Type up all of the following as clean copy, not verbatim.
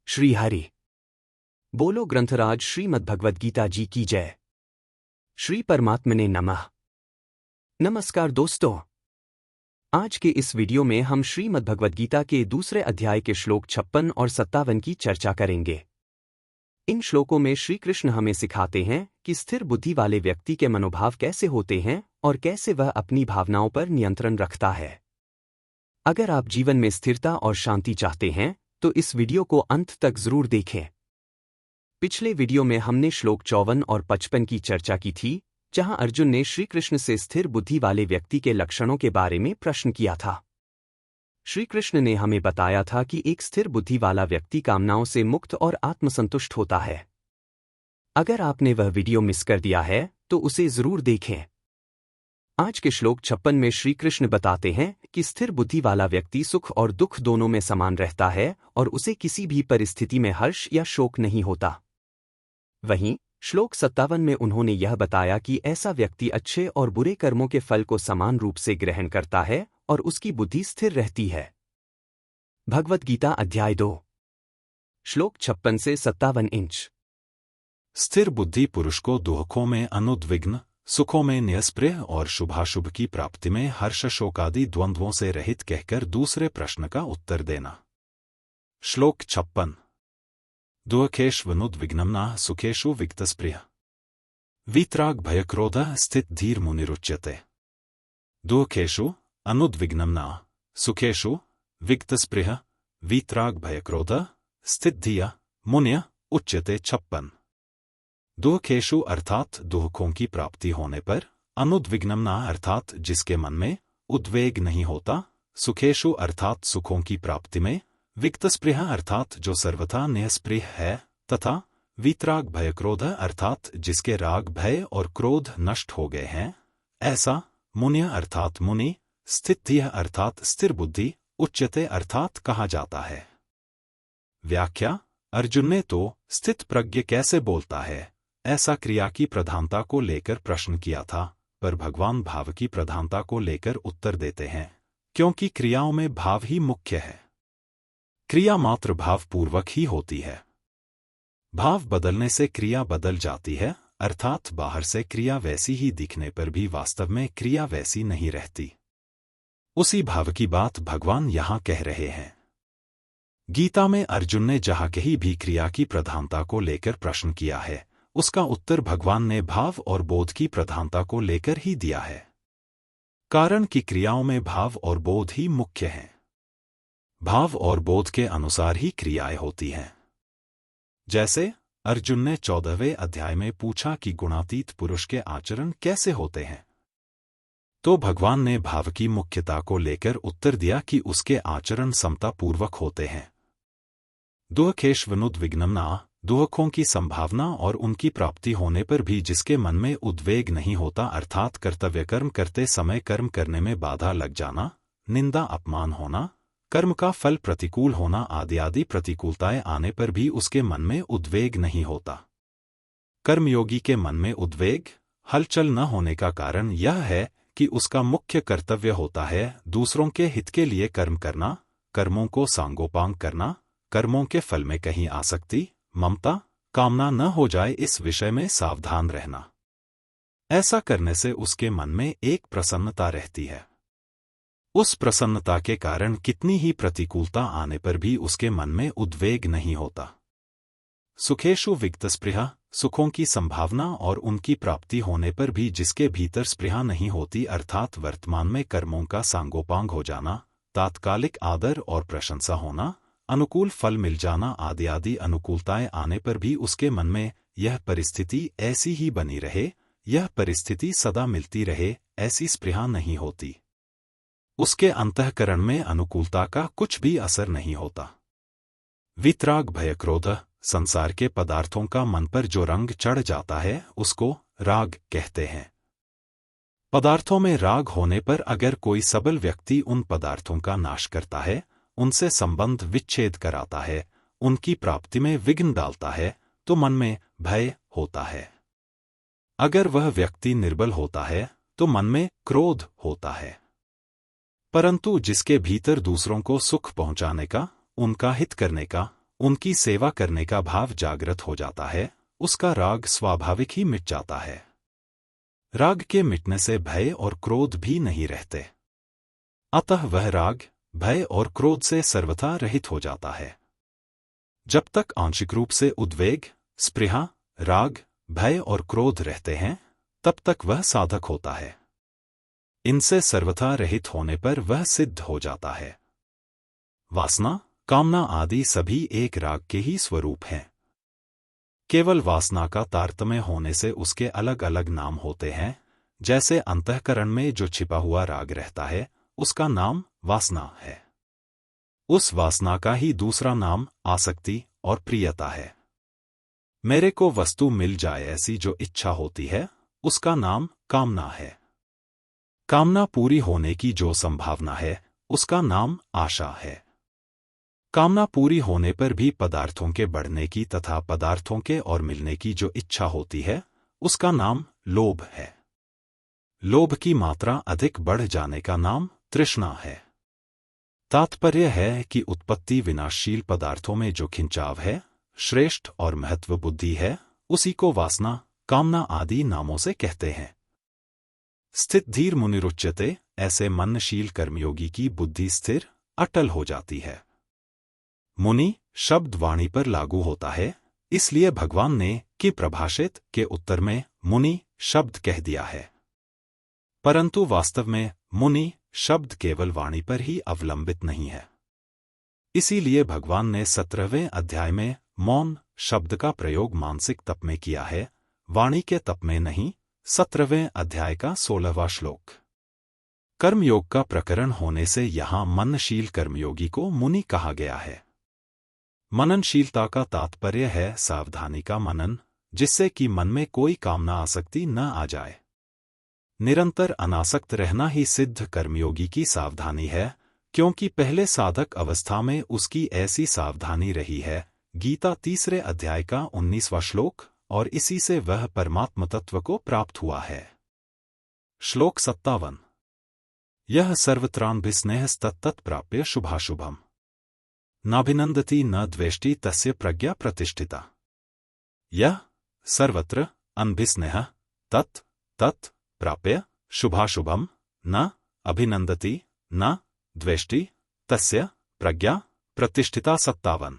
श्री हरि बोलो ग्रंथराज श्रीमद्भगवद्गीता जी की जय। श्री परमात्मने नमः। नमस्कार दोस्तों, आज के इस वीडियो में हम श्रीमद्भगवद्गीता के दूसरे अध्याय के श्लोक 56 और 57 की चर्चा करेंगे। इन श्लोकों में श्री कृष्ण हमें सिखाते हैं कि स्थिर बुद्धि वाले व्यक्ति के मनोभाव कैसे होते हैं और कैसे वह अपनी भावनाओं पर नियंत्रण रखता है। अगर आप जीवन में स्थिरता और शांति चाहते हैं तो इस वीडियो को अंत तक जरूर देखें। पिछले वीडियो में हमने श्लोक 54 और 55 की चर्चा की थी, जहां अर्जुन ने श्री कृष्ण से स्थिर बुद्धि वाले व्यक्ति के लक्षणों के बारे में प्रश्न किया था। श्री कृष्ण ने हमें बताया था कि एक स्थिर बुद्धि वाला व्यक्ति कामनाओं से मुक्त और आत्मसंतुष्ट होता है। अगर आपने वह वीडियो मिस कर दिया है तो उसे जरूर देखें। आज के श्लोक 56 में श्री कृष्ण बताते हैं कि स्थिर बुद्धि वाला व्यक्ति सुख और दुख दोनों में समान रहता है और उसे किसी भी परिस्थिति में हर्ष या शोक नहीं होता। वहीं श्लोक 57 में उन्होंने यह बताया कि ऐसा व्यक्ति अच्छे और बुरे कर्मों के फल को समान रूप से ग्रहण करता है और उसकी बुद्धि स्थिर रहती है। भगवद गीता अध्याय 2 श्लोक 56 से 57। स्थिर बुद्धि पुरुष को दुखों में अनुद्विग्न, सुखों में निस्पृह और शुभाशुभ की प्राप्ति में हर्ष शोकादि द्वंद्वों से रहित कहकर दूसरे प्रश्न का उत्तर देना। श्लोक 56। दुःखेष्वनुद्विग्नम्ना सुखेषु विगतस्पृह वीतराग भयक्रोधः स्थित धीर मुनिरुच्यते। दुःखेषु अनुद्विग्नम्ना सुखेषु विगतस्पृह वीतराग भयक्रोधः स्थित धिया मुनिः उच्यते। 56। दुःखेषु अर्थात दुखों की प्राप्ति होने पर, अनुद्विग्नम्ना अर्थात जिसके मन में उद्वेग नहीं होता, सुखेषु अर्थात सुखों की प्राप्ति में, विगतस्पृह अर्थात जो सर्वथा निस्पृह है, तथा वीतराग भयक्रोध अर्थात जिसके राग भय और क्रोध नष्ट हो गए हैं, ऐसा मुनिय अर्थात मुनि, स्थितिय अर्थात स्थिर बुद्धि, उच्यते अर्थात कहा जाता है। व्याख्या। अर्जुन ने तो स्थित प्रज्ञ कैसे बोलता है, ऐसा क्रिया की प्रधानता को लेकर प्रश्न किया था, पर भगवान भाव की प्रधानता को लेकर उत्तर देते हैं, क्योंकि क्रियाओं में भाव ही मुख्य है। क्रिया मात्र भावपूर्वक ही होती है। भाव बदलने से क्रिया बदल जाती है, अर्थात बाहर से क्रिया वैसी ही दिखने पर भी वास्तव में क्रिया वैसी नहीं रहती। उसी भाव की बात भगवान यहां कह रहे हैं। गीता में अर्जुन ने जहां कहीं भी क्रिया की प्रधानता को लेकर प्रश्न किया है, उसका उत्तर भगवान ने भाव और बोध की प्रधानता को लेकर ही दिया है। कारण कि क्रियाओं में भाव और बोध ही मुख्य हैं। भाव और बोध के अनुसार ही क्रियाएं होती हैं। जैसे अर्जुन ने 14वें अध्याय में पूछा कि गुणातीत पुरुष के आचरण कैसे होते हैं, तो भगवान ने भाव की मुख्यता को लेकर उत्तर दिया कि उसके आचरण समतापूर्वक होते हैं। दुःखेष्वनुद्विग्नम्ना दुखों की संभावना और उनकी प्राप्ति होने पर भी जिसके मन में उद्वेग नहीं होता, अर्थात कर्तव्य कर्म करते समय कर्म करने में बाधा लग जाना, निंदा अपमान होना, कर्म का फल प्रतिकूल होना आदि प्रतिकूलताएं आने पर भी उसके मन में उद्वेग नहीं होता। कर्मयोगी के मन में उद्वेग, हलचल न होने का कारण यह है कि उसका मुख्य कर्तव्य होता है दूसरों के हित के लिए कर्म करना, कर्मों को सांगोपांग करना, कर्मों के फल में कहीं आसक्ति, ममता, कामना न हो जाए इस विषय में सावधान रहना। ऐसा करने से उसके मन में एक प्रसन्नता रहती है। उस प्रसन्नता के कारण कितनी ही प्रतिकूलता आने पर भी उसके मन में उद्वेग नहीं होता। सुखेषु विगतस्पृहा सुखों की संभावना और उनकी प्राप्ति होने पर भी जिसके भीतर स्पृहा नहीं होती, अर्थात वर्तमान में कर्मों का सांगोपांग हो जाना, तात्कालिक आदर और प्रशंसा होना, अनुकूल फल मिल जाना आदि अनुकूलताएं आने पर भी उसके मन में यह परिस्थिति ऐसी ही बनी रहे, यह परिस्थिति सदा मिलती रहे, ऐसी स्पृहा नहीं होती। उसके अंतःकरण में अनुकूलता का कुछ भी असर नहीं होता। वितराग भयक्रोध संसार के पदार्थों का मन पर जो रंग चढ़ जाता है उसको राग कहते हैं। पदार्थों में राग होने पर अगर कोई सबल व्यक्ति उन पदार्थों का नाश करता है, उनसे संबंध विच्छेद कराता है, उनकी प्राप्ति में विघ्न डालता है, तो मन में भय होता है। अगर वह व्यक्ति निर्बल होता है तो मन में क्रोध होता है। परंतु जिसके भीतर दूसरों को सुख पहुंचाने का, उनका हित करने का, उनकी सेवा करने का भाव जागृत हो जाता है, उसका राग स्वाभाविक ही मिट जाता है। राग के मिटने से भय और क्रोध भी नहीं रहते, अतः वह राग, भय और क्रोध से सर्वथा रहित हो जाता है। जब तक आंशिक रूप से उद्वेग, स्पृहा, राग, भय और क्रोध रहते हैं, तब तक वह साधक होता है। इनसे सर्वथा रहित होने पर वह सिद्ध हो जाता है। वासना, कामना आदि सभी एक राग के ही स्वरूप हैं। केवल वासना का तारतम्य होने से उसके अलग अलग नाम होते हैं। जैसे अंतःकरण में जो छिपा हुआ राग रहता है, उसका नाम वासना है। उस वासना का ही दूसरा नाम आसक्ति और प्रियता है। मेरे को वस्तु मिल जाए ऐसी जो इच्छा होती है, उसका नाम कामना है। कामना पूरी होने की जो संभावना है, उसका नाम आशा है। कामना पूरी होने पर भी पदार्थों के बढ़ने की तथा पदार्थों के और मिलने की जो इच्छा होती है, उसका नाम लोभ है। लोभ की मात्रा अधिक बढ़ जाने का नाम तृष्णा है। तात्पर्य है कि उत्पत्ति विनाशशील पदार्थों में जो खिंचाव है, श्रेष्ठ और महत्व बुद्धि है, उसी को वासना, कामना आदि नामों से कहते हैं। स्थित धीर मुनिरुच्यते, ऐसे मननशील कर्मयोगी की बुद्धि स्थिर, अटल हो जाती है। मुनि शब्द वाणी पर लागू होता है, इसलिए भगवान ने कि प्रभाषित के उत्तर में मुनि शब्द कह दिया है। परंतु वास्तव में मुनि शब्द केवल वाणी पर ही अवलंबित नहीं है। इसीलिए भगवान ने 17वें अध्याय में मौन शब्द का प्रयोग मानसिक तप में किया है, वाणी के तप में नहीं। 17वें अध्याय का 16वां श्लोक। कर्मयोग का प्रकरण होने से यहां मननशील कर्मयोगी को मुनि कहा गया है। मननशीलता का तात्पर्य है सावधानी का मनन, जिससे कि मन में कोई कामना आसक्ति न आ जाए। निरंतर अनासक्त रहना ही सिद्ध कर्मयोगी की सावधानी है, क्योंकि पहले साधक अवस्था में उसकी ऐसी सावधानी रही है। गीता 3 अध्याय का 19वां श्लोक, और इसी से वह परमात्म तत्व को प्राप्त हुआ है। श्लोक 57। यह सर्वत्रान्भिस्नेहस्तत्तत् प्राप्य शुभाशुभम् नाभिनंदति न द्वेष्टि तस्य प्रज्ञा प्रतिष्ठिता। यह सर्वत्र अनभिस्नेह तत् प्राप्य शुभाशुभम न अभिनंदति न द्वेष्टि तस्य प्रज्ञा प्रतिष्ठिता। 57।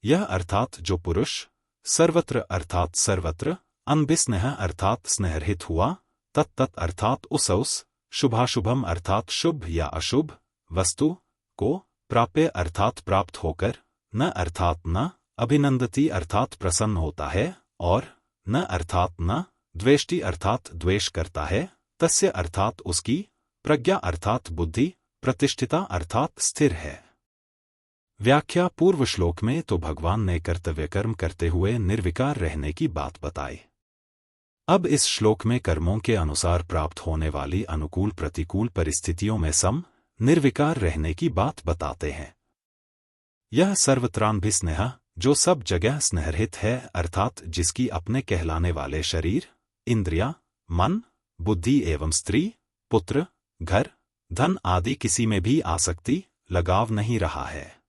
यह अर्थात जो पुरुष सर्वत्र अर्थात सर्वत्र, अनभिस्नेह अर्थात स्नेहरहित हुआ, तत्त अर्थात उस शुभाशुभम अर्थात शुभ या अशुभ वस्तु को, प्राप्य अर्थात प्राप्त होकर, न अर्थात न अभिनंदति अर्थात प्रसन्न होता है, और न अर्थात न द्वेष्टि अर्थात द्वेष करता है, तस्य अर्थात उसकी, प्रज्ञा अर्थात बुद्धि, प्रतिष्ठिता अर्थात स्थिर है। व्याख्या पूर्व श्लोक में तो भगवान ने कर्तव्य कर्म करते हुए निर्विकार रहने की बात बताई। अब इस श्लोक में कर्मों के अनुसार प्राप्त होने वाली अनुकूल प्रतिकूल परिस्थितियों में सम निर्विकार रहने की बात बताते हैं। यह सर्वत्रान्भिस्नेह, जो सब जगह स्नेहरहित है, अर्थात जिसकी अपने कहलाने वाले शरीर, इंद्रिया, मन, बुद्धि एवं स्त्री, पुत्र, घर, धन आदि किसी में भी आसक्ति, लगाव नहीं रहा है।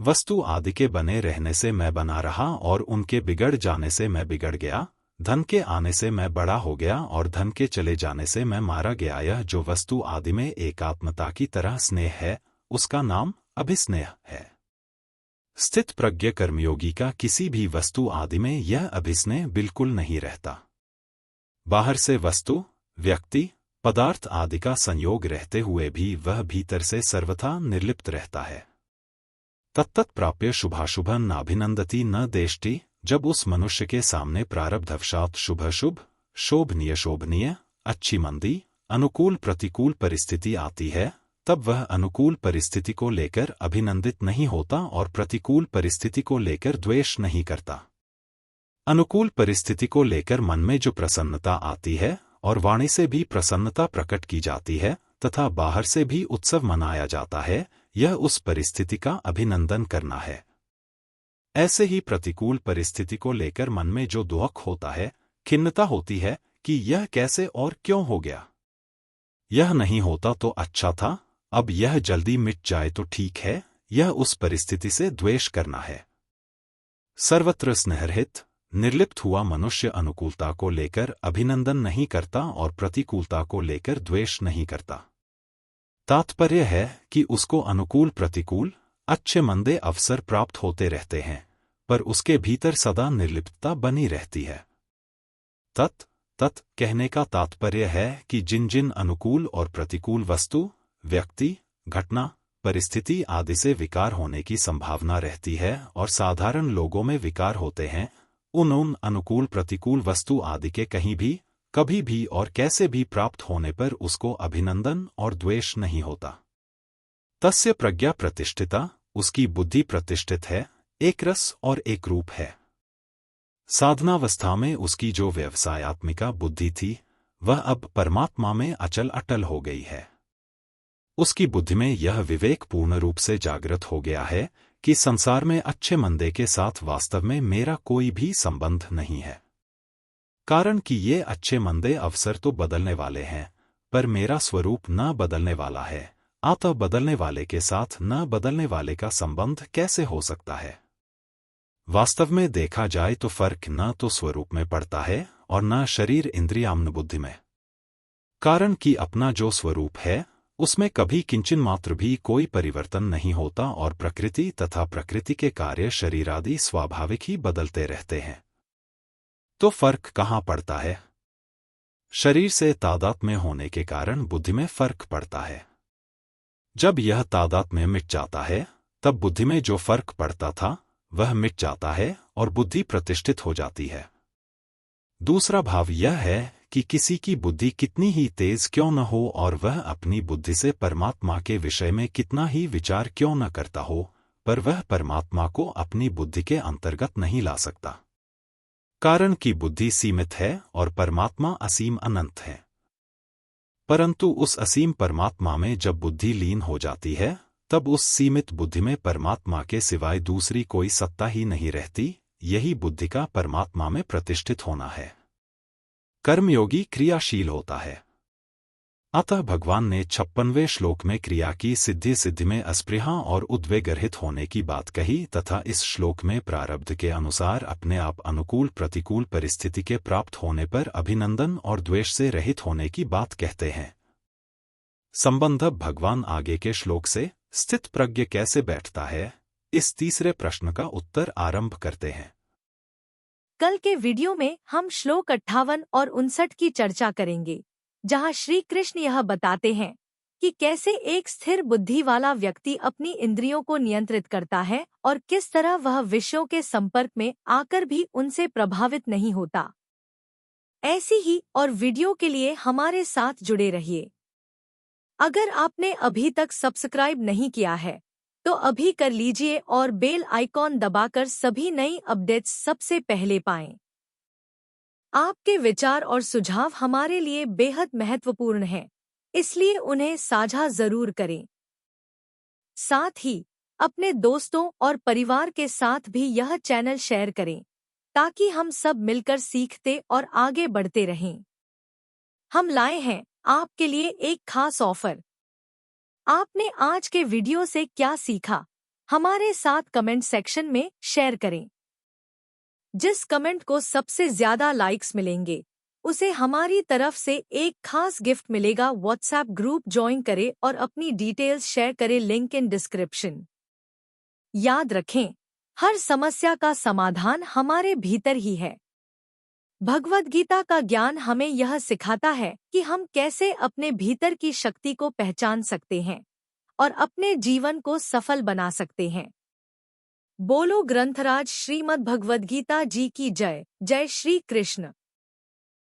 वस्तु आदि के बने रहने से मैं बना रहा और उनके बिगड़ जाने से मैं बिगड़ गया, धन के आने से मैं बड़ा हो गया और धन के चले जाने से मैं मारा गया। यह जो वस्तु आदि में एकात्मता की तरह स्नेह है, उसका नाम अभिस्नेह है। स्थित प्रज्ञ कर्मयोगी का किसी भी वस्तु आदि में यह अभिस्नेह बिल्कुल नहीं रहता। बाहर से वस्तु, व्यक्ति, पदार्थ आदि का संयोग रहते हुए भी वह भीतर से सर्वथा निर्लिप्त रहता है। तत्तत् प्राप्य शुभाशुभ नाभिनंदति न देष्टि, जब उस मनुष्य के सामने प्रारब्धवशात शुभ-शुभ, शोभनीय, अच्छी मंदी, अनुकूल प्रतिकूल परिस्थिति आती है, तब वह अनुकूल परिस्थिति को लेकर अभिनंदित नहीं होता और प्रतिकूल परिस्थिति को लेकर द्वेष नहीं करता। अनुकूल परिस्थिति को लेकर मन में जो प्रसन्नता आती है और वाणी से भी प्रसन्नता प्रकट की जाती है तथा बाहर से भी उत्सव मनाया जाता है, यह उस परिस्थिति का अभिनंदन करना है। ऐसे ही प्रतिकूल परिस्थिति को लेकर मन में जो दुख होता है, खिन्नता होती है कि यह कैसे और क्यों हो गया, यह नहीं होता तो अच्छा था, अब यह जल्दी मिट जाए तो ठीक है, यह उस परिस्थिति से द्वेष करना है। सर्वत्र स्नेहरहित, निर्लिप्त हुआ मनुष्य अनुकूलता को लेकर अभिनंदन नहीं करता और प्रतिकूलता को लेकर द्वेष नहीं करता। तात्पर्य है कि उसको अनुकूल प्रतिकूल, अच्छे मंदे अवसर प्राप्त होते रहते हैं, पर उसके भीतर सदा निर्लिप्तता बनी रहती है। तत् कहने का तात्पर्य है कि जिन जिन अनुकूल और प्रतिकूल वस्तु, व्यक्ति, घटना, परिस्थिति आदि से विकार होने की संभावना रहती है और साधारण लोगों में विकार होते हैं, उन अनुकूल प्रतिकूल वस्तु आदि के कहीं भी, कभी भी और कैसे भी प्राप्त होने पर उसको अभिनंदन और द्वेष नहीं होता। तस्य प्रज्ञा प्रतिष्ठिता, उसकी बुद्धि प्रतिष्ठित है, एक रस और एक रूप है। साधनावस्था में उसकी जो व्यवसायात्मिका बुद्धि थी, वह अब परमात्मा में अचल अटल हो गई है। उसकी बुद्धि में यह विवेक पूर्ण रूप से जागृत हो गया है कि संसार में अच्छे मंदे के साथ वास्तव में मेरा कोई भी संबंध नहीं है। कारण कि ये अच्छे मंदे अवसर तो बदलने वाले हैं, पर मेरा स्वरूप न बदलने वाला है, अतः बदलने वाले के साथ न बदलने वाले का संबंध कैसे हो सकता है? वास्तव में देखा जाए तो फर्क न तो स्वरूप में पड़ता है और न शरीर इंद्रियाम्न बुद्धि में। कारण कि अपना जो स्वरूप है, उसमें कभी किंचन मात्र भी कोई परिवर्तन नहीं होता और प्रकृति तथा प्रकृति के कार्य शरीर आदि स्वाभाविक ही बदलते रहते हैं। तो फर्क कहाँ पड़ता है? शरीर से तादात्म्य होने के कारण बुद्धि में फर्क पड़ता है। जब यह तादात्म्य मिट जाता है, तब बुद्धि में जो फर्क पड़ता था, वह मिट जाता है और बुद्धि प्रतिष्ठित हो जाती है। दूसरा भाव यह है कि किसी की बुद्धि कितनी ही तेज क्यों न हो और वह अपनी बुद्धि से परमात्मा के विषय में कितना ही विचार क्यों न करता हो, पर वह परमात्मा को अपनी बुद्धि के अंतर्गत नहीं ला सकता। कारण कि बुद्धि सीमित है और परमात्मा असीम अनंत है। परंतु उस असीम परमात्मा में जब बुद्धि लीन हो जाती है, तब उस सीमित बुद्धि में परमात्मा के सिवाय दूसरी कोई सत्ता ही नहीं रहती। यही बुद्धि का परमात्मा में प्रतिष्ठित होना है। कर्मयोगी क्रियाशील होता है। अतः भगवान ने 56वें श्लोक में क्रिया की सिद्धि में अस्पृहा और उद्वेगरहित होने की बात कही तथा इस श्लोक में प्रारब्ध के अनुसार अपने आप अनुकूल प्रतिकूल परिस्थिति के प्राप्त होने पर अभिनंदन और द्वेष से रहित होने की बात कहते हैं। संबंध भगवान आगे के श्लोक से स्थित प्रज्ञ कैसे बैठता है, इस तीसरे प्रश्न का उत्तर आरंभ करते हैं। कल के वीडियो में हम श्लोक 58 और 59 की चर्चा करेंगे, जहां श्री कृष्ण यह बताते हैं कि कैसे एक स्थिर बुद्धि वाला व्यक्ति अपनी इंद्रियों को नियंत्रित करता है और किस तरह वह विषयों के संपर्क में आकर भी उनसे प्रभावित नहीं होता। ऐसी ही और वीडियो के लिए हमारे साथ जुड़े रहिए। अगर आपने अभी तक सब्सक्राइब नहीं किया है तो अभी कर लीजिए और बेल आइकॉन दबाकर सभी नई अपडेट्स सबसे पहले पाएं। आपके विचार और सुझाव हमारे लिए बेहद महत्वपूर्ण हैं, इसलिए उन्हें साझा जरूर करें। साथ ही अपने दोस्तों और परिवार के साथ भी यह चैनल शेयर करें, ताकि हम सब मिलकर सीखते और आगे बढ़ते रहें। हम लाए हैं आपके लिए एक खास ऑफर। आपने आज के वीडियो से क्या सीखा, हमारे साथ कमेंट सेक्शन में शेयर करें। जिस कमेंट को सबसे ज्यादा लाइक्स मिलेंगे, उसे हमारी तरफ से एक खास गिफ्ट मिलेगा। व्हाट्सएप ग्रुप ज्वाइन करें और अपनी डिटेल्स शेयर करें, लिंक इन डिस्क्रिप्शन। याद रखें, हर समस्या का समाधान हमारे भीतर ही है। भगवद गीता का ज्ञान हमें यह सिखाता है कि हम कैसे अपने भीतर की शक्ति को पहचान सकते हैं और अपने जीवन को सफल बना सकते हैं। बोलो ग्रंथराज श्रीमद् भगवद गीता जी की जय। जय श्री कृष्ण।